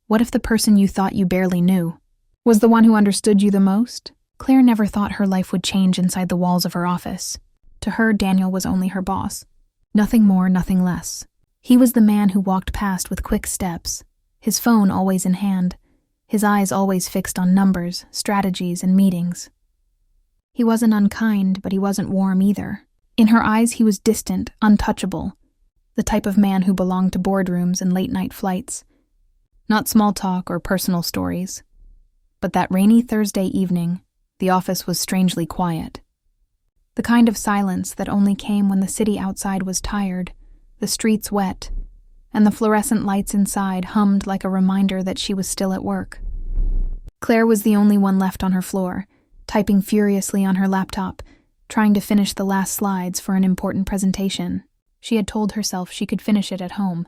What if the person you thought you barely knew was the one who understood you the most? Claire never thought her life would change inside the walls of her office. To her, Daniel was only her boss. Nothing more, nothing less. He was the man who walked past with quick steps, his phone always in hand, his eyes always fixed on numbers, strategies, and meetings. He wasn't unkind, but he wasn't warm either. In her eyes, he was distant, untouchable, the type of man who belonged to boardrooms and late-night flights. Not small talk or personal stories. But that rainy Thursday evening, the office was strangely quiet. The kind of silence that only came when the city outside was tired, the streets wet, and the fluorescent lights inside hummed like a reminder that she was still at work. Claire was the only one left on her floor, typing furiously on her laptop, trying to finish the last slides for an important presentation. She had told herself she could finish it at home,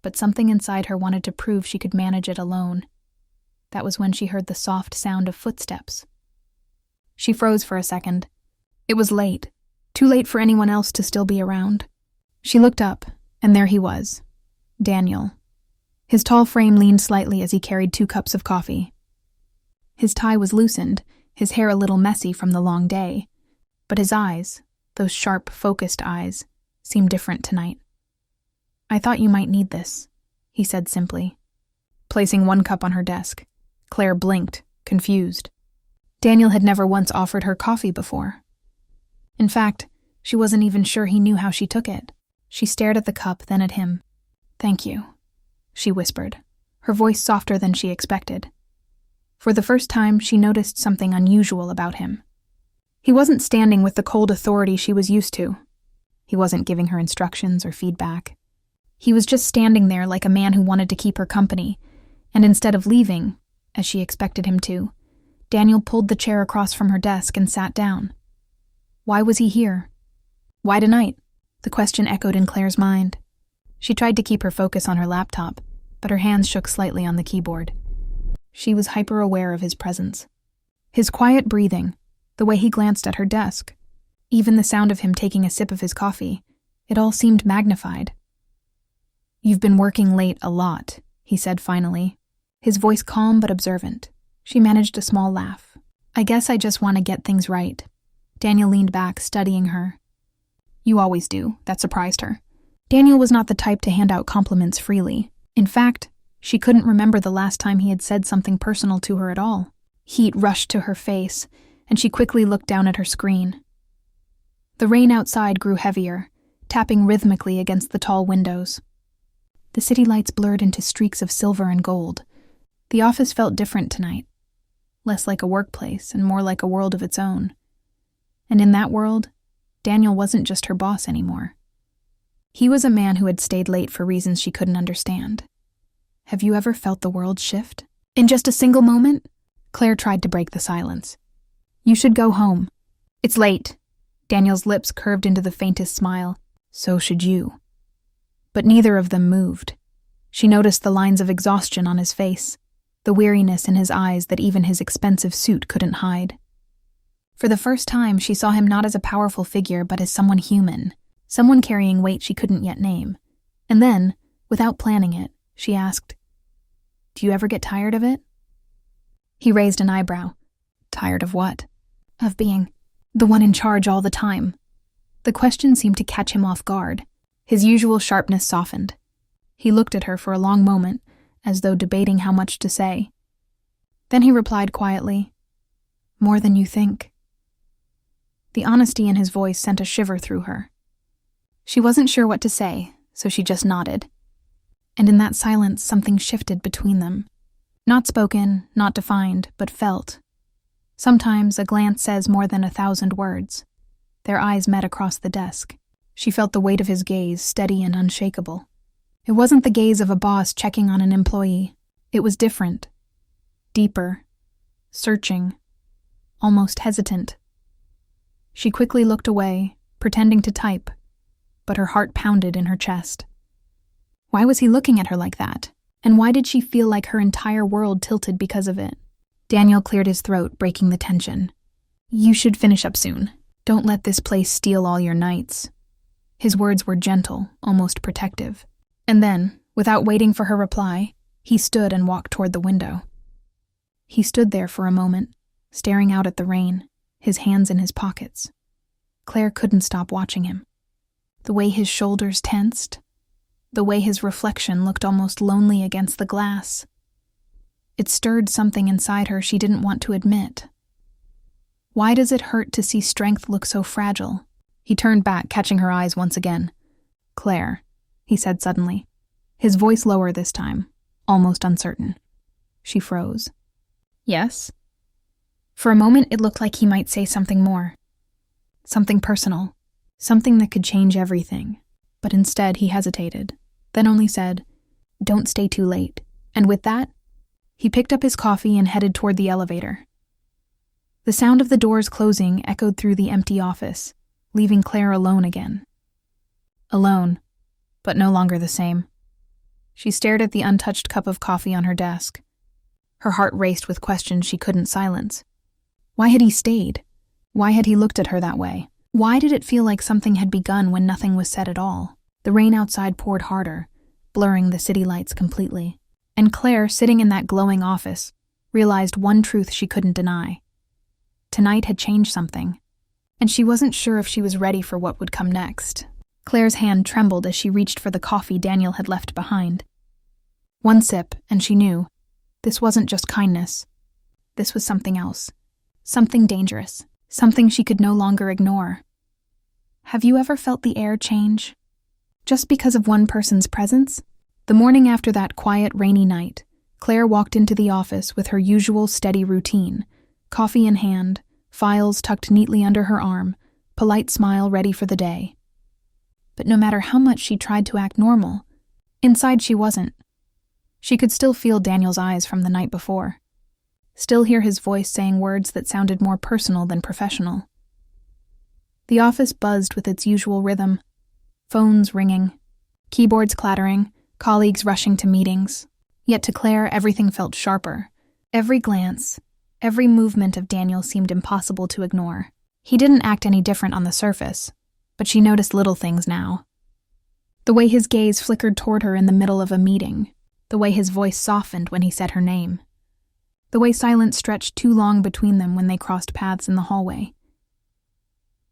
but something inside her wanted to prove she could manage it alone. That was when she heard the soft sound of footsteps. She froze for a second. It was late, too late for anyone else to still be around. She looked up, and there he was, Daniel. His tall frame leaned slightly as he carried 2 cups of coffee. His tie was loosened, his hair a little messy from the long day, but his eyes, those sharp, focused eyes, seemed different tonight. "I thought you might need this," he said simply. Placing 1 cup on her desk, Claire blinked, confused. Daniel had never once offered her coffee before. In fact, she wasn't even sure he knew how she took it. She stared at the cup, then at him. "Thank you," she whispered, her voice softer than she expected. For the first time, she noticed something unusual about him. He wasn't standing with the cold authority she was used to. He wasn't giving her instructions or feedback. He was just standing there like a man who wanted to keep her company, and instead of leaving, as she expected him to, Daniel pulled the chair across from her desk and sat down. Why was he here? Why tonight? The question echoed in Claire's mind. She tried to keep her focus on her laptop, but her hands shook slightly on the keyboard. She was hyper-aware of his presence. His quiet breathing, the way he glanced at her desk, even the sound of him taking a sip of his coffee, it all seemed magnified. "You've been working late a lot," he said finally, his voice calm but observant. She managed a small laugh. "I guess I just want to get things right." Daniel leaned back, studying her. "You always do," that surprised her. Daniel was not the type to hand out compliments freely. In fact, she couldn't remember the last time he had said something personal to her at all. Heat rushed to her face, and she quickly looked down at her screen. The rain outside grew heavier, tapping rhythmically against the tall windows. The city lights blurred into streaks of silver and gold. The office felt different tonight, less like a workplace and more like a world of its own. And in that world, Daniel wasn't just her boss anymore. He was a man who had stayed late for reasons she couldn't understand. Have you ever felt the world shift? In just a single moment? Claire tried to break the silence. "You should go home. It's late." Daniel's lips curved into the faintest smile. "So should you." But neither of them moved. She noticed the lines of exhaustion on his face, the weariness in his eyes that even his expensive suit couldn't hide. For the first time, she saw him not as a powerful figure, but as someone human, someone carrying weight she couldn't yet name. And then, without planning it, she asked, "Do you ever get tired of it?" He raised an eyebrow. "Tired of what?" "Of being the one in charge all the time." The question seemed to catch him off guard. His usual sharpness softened. He looked at her for a long moment, as though debating how much to say. Then he replied quietly, "More than you think." The honesty in his voice sent a shiver through her. She wasn't sure what to say, so she just nodded. And in that silence, something shifted between them. Not spoken, not defined, but felt. Sometimes a glance says more than 1,000 words. Their eyes met across the desk. She felt the weight of his gaze, steady and unshakable. It wasn't the gaze of a boss checking on an employee. It was different. Deeper. Searching. Almost hesitant. She quickly looked away, pretending to type, but her heart pounded in her chest. Why was he looking at her like that? And why did she feel like her entire world tilted because of it? Daniel cleared his throat, breaking the tension. "You should finish up soon. Don't let this place steal all your nights." His words were gentle, almost protective. And then, without waiting for her reply, He stood and walked toward the window. He stood there for a moment, staring out at the rain, his hands in his pockets. Claire couldn't stop watching him. The way his shoulders tensed, the way his reflection looked almost lonely against the glass. It stirred something inside her she didn't want to admit. Why does it hurt to see strength look so fragile? He turned back, catching her eyes once again. "Claire," he said suddenly, his voice lower this time, almost uncertain. She froze. "Yes?" For a moment it looked like he might say something more. Something personal. Something that could change everything. But instead he hesitated, then only said, "Don't stay too late." And with that, he picked up his coffee and headed toward the elevator. The sound of the doors closing echoed through the empty office, leaving Claire alone again. Alone, but no longer the same. She stared at the untouched cup of coffee on her desk. Her heart raced with questions she couldn't silence. Why had he stayed? Why had he looked at her that way? Why did it feel like something had begun when nothing was said at all? The rain outside poured harder, blurring the city lights completely. And Claire, sitting in that glowing office, realized one truth she couldn't deny. Tonight had changed something, and she wasn't sure if she was ready for what would come next. Claire's hand trembled as she reached for the coffee Daniel had left behind. One sip, and she knew. This wasn't just kindness. This was something else. Something dangerous. Something she could no longer ignore. Have you ever felt the air change? Just because of one person's presence? The morning after that quiet, rainy night, Claire walked into the office with her usual steady routine, coffee in hand, files tucked neatly under her arm, polite smile ready for the day. But no matter how much she tried to act normal, inside she wasn't. She could still feel Daniel's eyes from the night before. Still hear his voice saying words that sounded more personal than professional. The office buzzed with its usual rhythm. Phones ringing, keyboards clattering, colleagues rushing to meetings. Yet to Claire, everything felt sharper. Every glance, every movement of Daniel seemed impossible to ignore. He didn't act any different on the surface, but she noticed little things now. The way his gaze flickered toward her in the middle of a meeting. The way his voice softened when he said her name. The way silence stretched too long between them when they crossed paths in the hallway.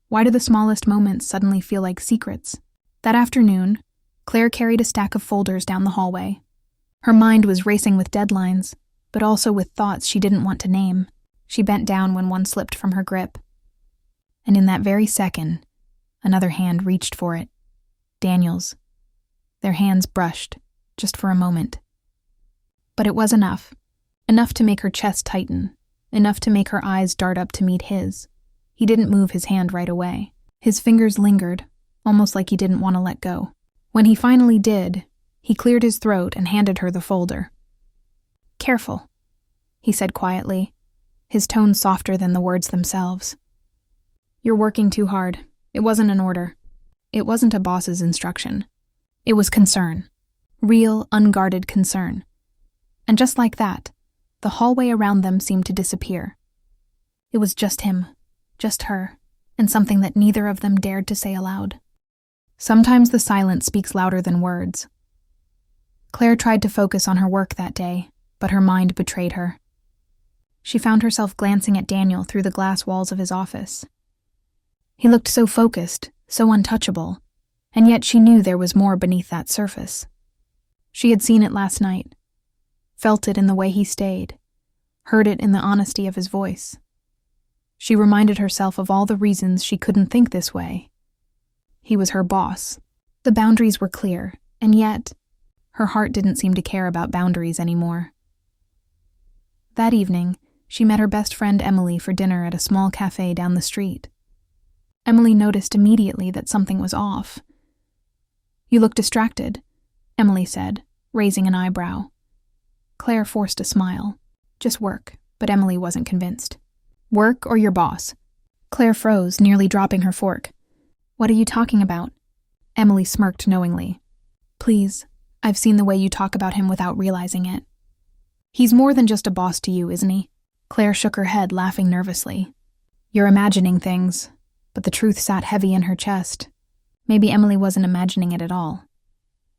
Why do the smallest moments suddenly feel like secrets? That afternoon, Claire carried a stack of folders down the hallway. Her mind was racing with deadlines, but also with thoughts she didn't want to name. She bent down when one slipped from her grip. And in that very second, another hand reached for it. Daniel's. Their hands brushed, just for a moment. But it was enough. Enough to make her chest tighten. Enough to make her eyes dart up to meet his. He didn't move his hand right away. His fingers lingered, almost like he didn't want to let go. When he finally did, he cleared his throat and handed her the folder. "Careful," he said quietly, his tone softer than the words themselves. "You're working too hard. It wasn't an order. It wasn't a boss's instruction. It was concern. Real, unguarded concern." And just like that, the hallway around them seemed to disappear. It was just him, just her, and something that neither of them dared to say aloud. Sometimes the silence speaks louder than words. Claire tried to focus on her work that day, but her mind betrayed her. She found herself glancing at Daniel through the glass walls of his office. He looked so focused, so untouchable, and yet she knew there was more beneath that surface. She had seen it last night, felt it in the way he stayed, heard it in the honesty of his voice. She reminded herself of all the reasons she couldn't think this way. He was her boss. The boundaries were clear, and yet, her heart didn't seem to care about boundaries anymore. That evening, she met her best friend Emily for dinner at a small cafe down the street. Emily noticed immediately that something was off. "You look distracted," Emily said, raising an eyebrow. Claire forced a smile. Just work, but Emily wasn't convinced. "Work or your boss?" Claire froze, nearly dropping her fork. "What are you talking about?" Emily smirked knowingly. "Please, I've seen the way you talk about him without realizing it. He's more than just a boss to you, isn't he?" Claire shook her head, laughing nervously. "You're imagining things," but the truth sat heavy in her chest. Maybe Emily wasn't imagining it at all.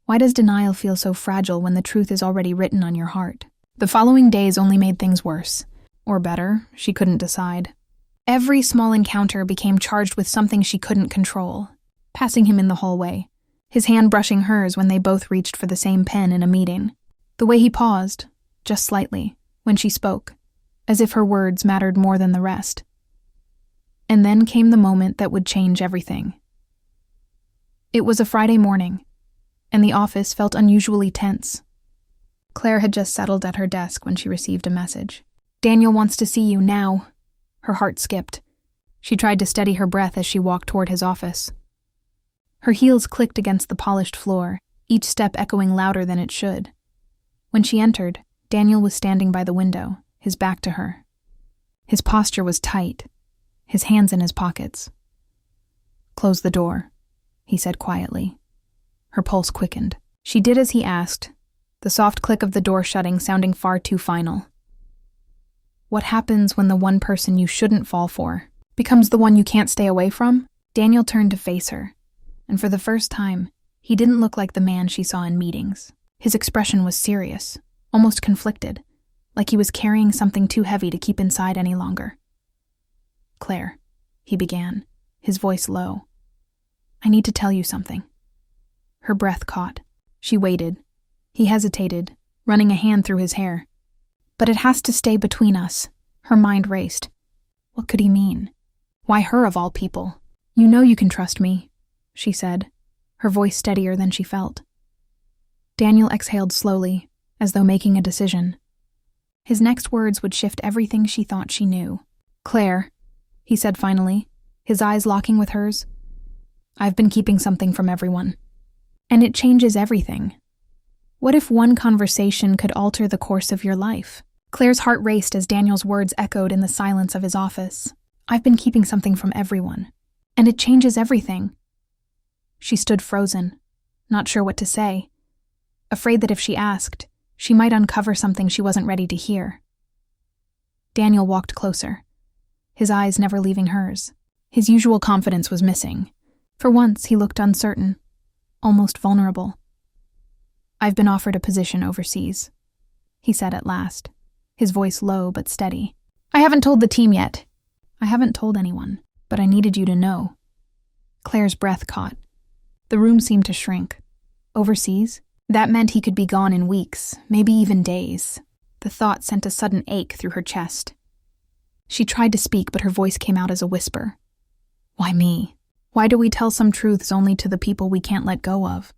Why does denial feel so fragile when the truth is already written on your heart? The following days only made things worse. Or better, she couldn't decide. Every small encounter became charged with something she couldn't control. Passing him in the hallway, his hand brushing hers when they both reached for the same pen in a meeting. The way he paused, just slightly, when she spoke, as if her words mattered more than the rest. And then came the moment that would change everything. It was a Friday morning, and the office felt unusually tense. Claire had just settled at her desk when she received a message. "Daniel wants to see you now." Her heart skipped. She tried to steady her breath as she walked toward his office. Her heels clicked against the polished floor, each step echoing louder than it should. When she entered, Daniel was standing by the window, his back to her. His posture was tight, his hands in his pockets. "Close the door," he said quietly. Her pulse quickened. She did as he asked, the soft click of the door shutting sounding far too final. What happens when the one person you shouldn't fall for becomes the one you can't stay away from? Daniel turned to face her, and for the first time, he didn't look like the man she saw in meetings. His expression was serious, almost conflicted, like he was carrying something too heavy to keep inside any longer. "Claire," he began, his voice low. "I need to tell you something." Her breath caught. She waited. He hesitated, running a hand through his hair. "But it has to stay between us." Her mind raced. What could he mean? Why her of all people? "You know you can trust me," she said, her voice steadier than she felt. Daniel exhaled slowly, as though making a decision. His next words would shift everything she thought she knew. "Claire," he said finally, his eyes locking with hers, "I've been keeping something from everyone. And it changes everything. What if one conversation could alter the course of your life?" Claire's heart raced as Daniel's words echoed in the silence of his office. "I've been keeping something from everyone. And it changes everything." She stood frozen, not sure what to say, afraid that if she asked, she might uncover something she wasn't ready to hear. Daniel walked closer, his eyes never leaving hers. His usual confidence was missing. For once, he looked uncertain, almost vulnerable. "I've been offered a position overseas," he said at last, his voice low but steady. "I haven't told the team yet." "I haven't told anyone, but I needed you to know." Claire's breath caught. The room seemed to shrink. Overseas? That meant he could be gone in weeks, maybe even days. The thought sent a sudden ache through her chest. She tried to speak, but her voice came out as a whisper. "Why me? Why do we tell some truths only to the people we can't let go of?"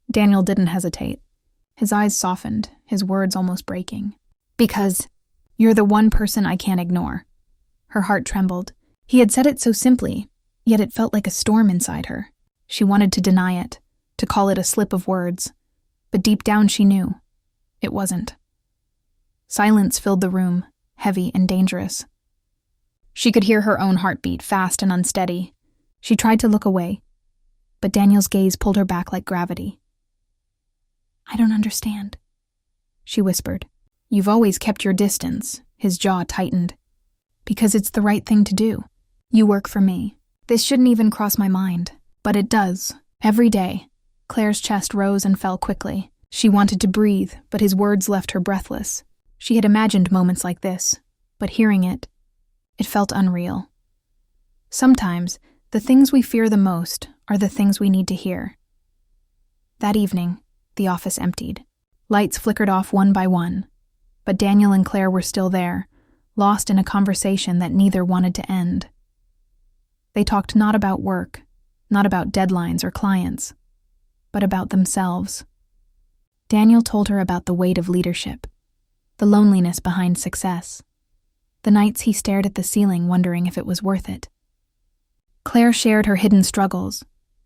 Daniel didn't hesitate. His eyes softened, his words almost breaking. "Because you're the one person I can't ignore." Her heart trembled. He had said it so simply, yet it felt like a storm inside her. She wanted to deny it, to call it a slip of words, but deep down she knew it wasn't. Silence filled the room, heavy and dangerous. She could hear her own heartbeat, fast and unsteady. She tried to look away, but Daniel's gaze pulled her back like gravity. "I don't understand," she whispered. "You've always kept your distance," his jaw tightened. "Because it's the right thing to do. You work for me. This shouldn't even cross my mind, but it does, every day." Claire's chest rose and fell quickly. She wanted to breathe, but his words left her breathless. She had imagined moments like this, but hearing it felt unreal. Sometimes, the things we fear the most are the things we need to hear. That evening, the office emptied. Lights flickered off one by one, but Daniel and Claire were still there, lost in a conversation that neither wanted to end. They talked not about work, not about deadlines or clients, but about themselves. Daniel told her about the weight of leadership, the loneliness behind success, the nights he stared at the ceiling wondering if it was worth it. Claire shared her hidden struggles,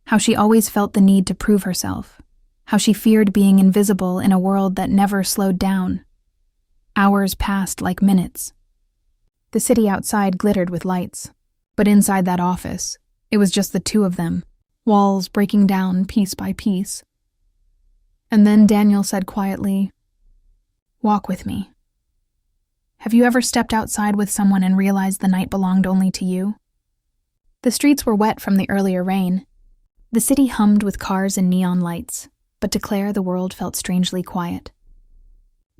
how she always felt the need to prove herself, how she feared being invisible in a world that never slowed down. Hours passed like minutes. The city outside glittered with lights, but inside that office, it was just the two of them, walls breaking down piece by piece. And then Daniel said quietly, "Walk with me." Have you ever stepped outside with someone and realized the night belonged only to you? The streets were wet from the earlier rain. The city hummed with cars and neon lights, but to Claire the world felt strangely quiet.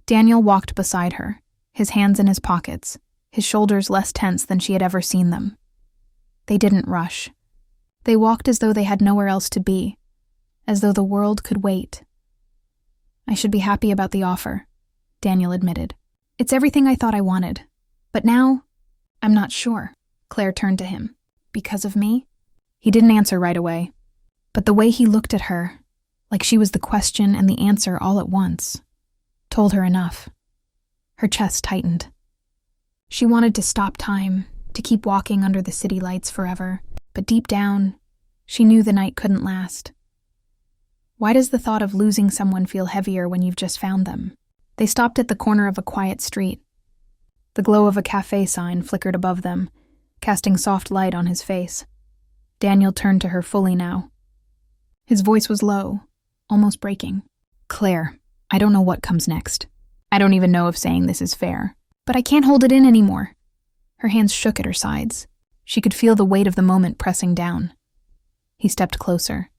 Daniel walked beside her, his hands in his pockets, his shoulders less tense than she had ever seen them. They didn't rush. They walked as though they had nowhere else to be, as though the world could wait. "I should be happy about the offer," Daniel admitted. "It's everything I thought I wanted. But now, I'm not sure." Claire turned to him. "Because of me?" He didn't answer right away, but the way he looked at her, like she was the question and the answer all at once, told her enough. Her chest tightened. She wanted to stop time, to keep walking under the city lights forever, but deep down, she knew the night couldn't last. Why does the thought of losing someone feel heavier when you've just found them? They stopped at the corner of a quiet street. The glow of a cafe sign flickered above them, casting soft light on his face. Daniel turned to her fully now. His voice was low, almost breaking. "Claire, I don't know what comes next. I don't even know if saying this is fair. But I can't hold it in anymore." Her hands shook at her sides. She could feel the weight of the moment pressing down. He stepped closer,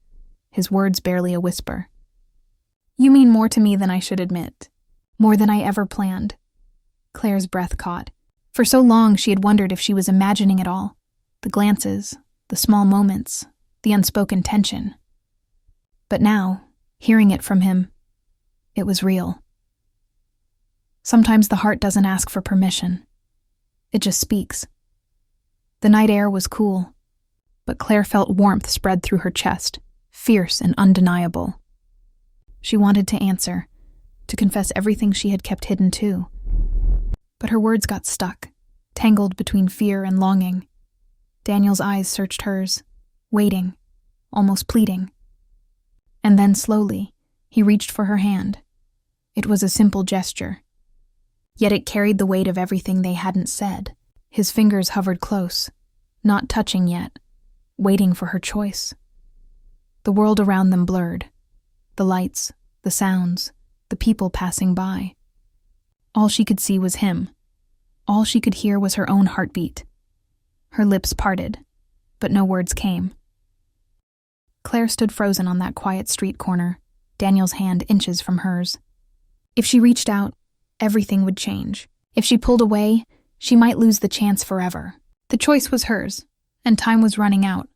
his words barely a whisper. "You mean more to me than I should admit. More than I ever planned." Claire's breath caught. For so long she had wondered if she was imagining it all. The glances, the small moments, the unspoken tension. But now, hearing it from him, it was real. Sometimes the heart doesn't ask for permission. It just speaks. The night air was cool, but Claire felt warmth spread through her chest, fierce and undeniable. She wanted to answer, to confess everything she had kept hidden too. But her words got stuck, tangled between fear and longing. Daniel's eyes searched hers, waiting, almost pleading. And then slowly, he reached for her hand. It was a simple gesture. Yet it carried the weight of everything they hadn't said. His fingers hovered close, not touching yet, waiting for her choice. The world around them blurred. The lights, the sounds, the people passing by. All she could see was him. All she could hear was her own heartbeat. Her lips parted, but no words came. Claire stood frozen on that quiet street corner, Daniel's hand inches from hers. If she reached out, everything would change. If she pulled away, she might lose the chance forever. The choice was hers, and time was running out.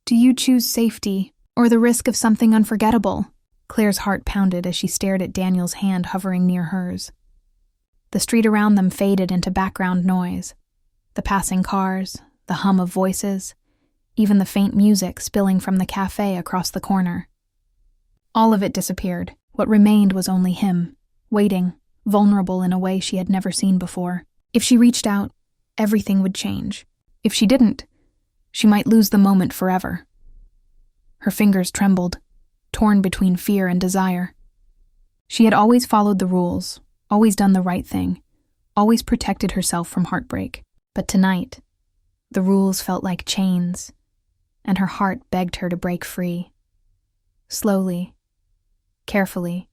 Do you choose safety, or the risk of something unforgettable? Claire's heart pounded as she stared at Daniel's hand hovering near hers. The street around them faded into background noise. The passing cars, the hum of voices, even the faint music spilling from the cafe across the corner. All of it disappeared. What remained was only him, waiting, vulnerable in a way she had never seen before. If she reached out, everything would change. If she didn't, she might lose the moment forever. Her fingers trembled, torn between fear and desire. She had always followed the rules, always done the right thing, always protected herself from heartbreak. But tonight, the rules felt like chains, and her heart begged her to break free. Slowly, carefully,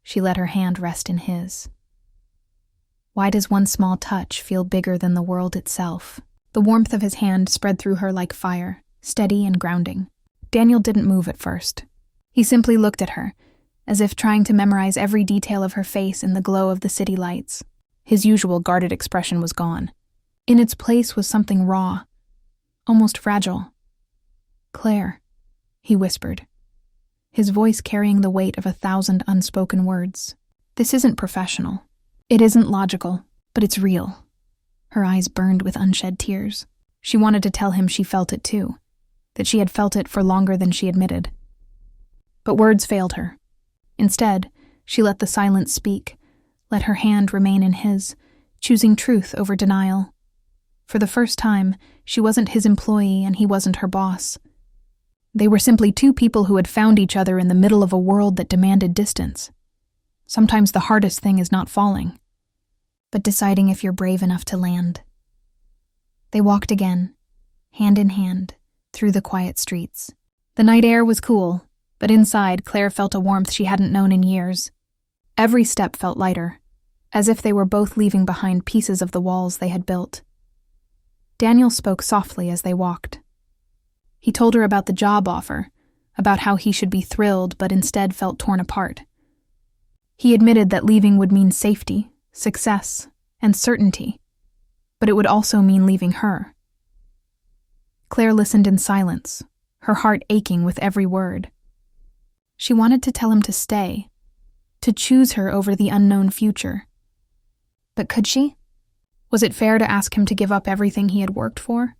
she let her hand rest in his. Why does one small touch feel bigger than the world itself? The warmth of his hand spread through her like fire, steady and grounding. Daniel didn't move at first. He simply looked at her, as if trying to memorize every detail of her face in the glow of the city lights. His usual guarded expression was gone. In its place was something raw, almost fragile. "Claire," he whispered, his voice carrying the weight of 1,000 unspoken words. "This isn't professional. It isn't logical, but it's real." Her eyes burned with unshed tears. She wanted to tell him she felt it too, that she had felt it for longer than she admitted. But words failed her. Instead, she let the silence speak, let her hand remain in his, choosing truth over denial. For the first time, she wasn't his employee and he wasn't her boss. They were simply two people who had found each other in the middle of a world that demanded distance. Sometimes the hardest thing is not falling, but deciding if you're brave enough to land. They walked again, hand in hand, through the quiet streets. The night air was cool, but inside Claire felt a warmth she hadn't known in years. Every step felt lighter, as if they were both leaving behind pieces of the walls they had built. Daniel spoke softly as they walked. He told her about the job offer, about how he should be thrilled but instead felt torn apart. He admitted that leaving would mean safety, success, and certainty, but it would also mean leaving her. Claire listened in silence, her heart aching with every word. She wanted to tell him to stay, to choose her over the unknown future. But could she? Was it fair to ask him to give up everything he had worked for?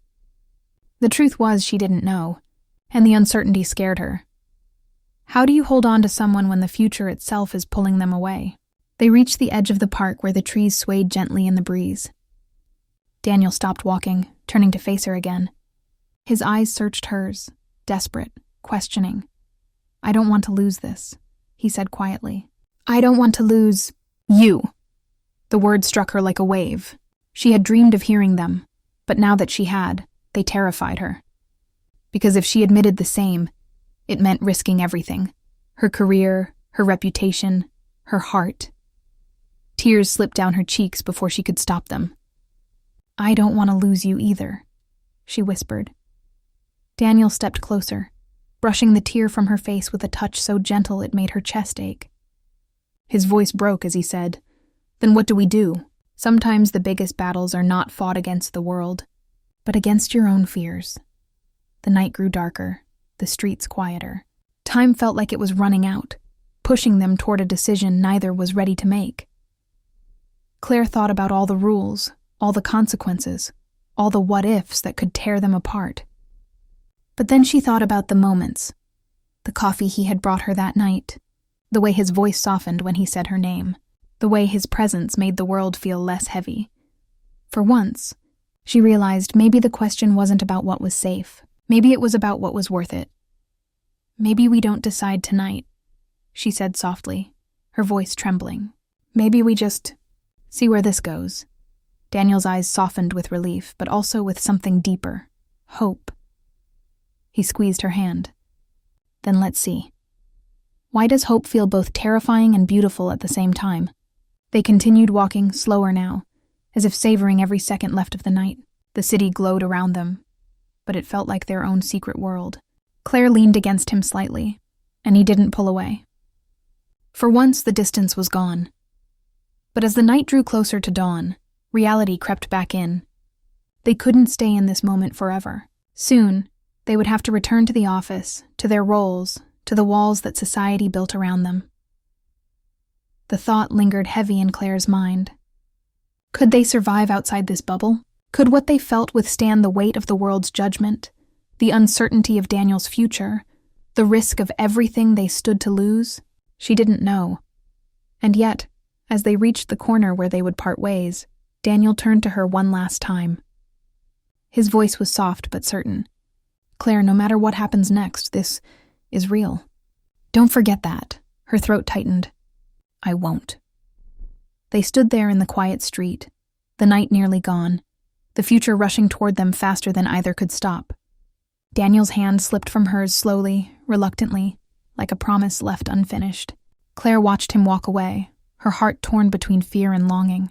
The truth was she didn't know, and the uncertainty scared her. How do you hold on to someone when the future itself is pulling them away? They reached the edge of the park where the trees swayed gently in the breeze. Daniel stopped walking, turning to face her again. His eyes searched hers, desperate, questioning. "I don't want to lose this," he said quietly. "I don't want to lose you." The words struck her like a wave. She had dreamed of hearing them, but now that she had, they terrified her. Because if she admitted the same, it meant risking everything. Her career, her reputation, her heart. Tears slipped down her cheeks before she could stop them. "I don't want to lose you either," she whispered. Daniel stepped closer, brushing the tear from her face with a touch so gentle it made her chest ache. His voice broke as he said, "Then what do we do? Sometimes the biggest battles are not fought against the world, but against your own fears." The night grew darker, the streets quieter. Time felt like it was running out, pushing them toward a decision neither was ready to make. Claire thought about all the rules, all the consequences, all the what-ifs that could tear them apart. But then she thought about the moments, the coffee he had brought her that night, the way his voice softened when he said her name, the way his presence made the world feel less heavy. For once, she realized maybe the question wasn't about what was safe. Maybe it was about what was worth it. "Maybe we don't decide tonight," she said softly, her voice trembling. "Maybe we just see where this goes." Daniel's eyes softened with relief, but also with something deeper, hope. He squeezed her hand. "Then let's see." Why does hope feel both terrifying and beautiful at the same time? They continued walking, slower now, as if savoring every second left of the night. The city glowed around them, but it felt like their own secret world. Claire leaned against him slightly, and he didn't pull away. For once, the distance was gone. But as the night drew closer to dawn, reality crept back in. They couldn't stay in this moment forever. Soon, they would have to return to the office, to their roles, to the walls that society built around them. The thought lingered heavy in Claire's mind. Could they survive outside this bubble? Could what they felt withstand the weight of the world's judgment, the uncertainty of Daniel's future, the risk of everything they stood to lose? She didn't know. And yet, as they reached the corner where they would part ways, Daniel turned to her one last time. His voice was soft but certain. "Claire, no matter what happens next, this is real. Don't forget that." Her throat tightened. "I won't." They stood there in the quiet street, the night nearly gone, the future rushing toward them faster than either could stop. Daniel's hand slipped from hers slowly, reluctantly, like a promise left unfinished. Claire watched him walk away, her heart torn between fear and longing.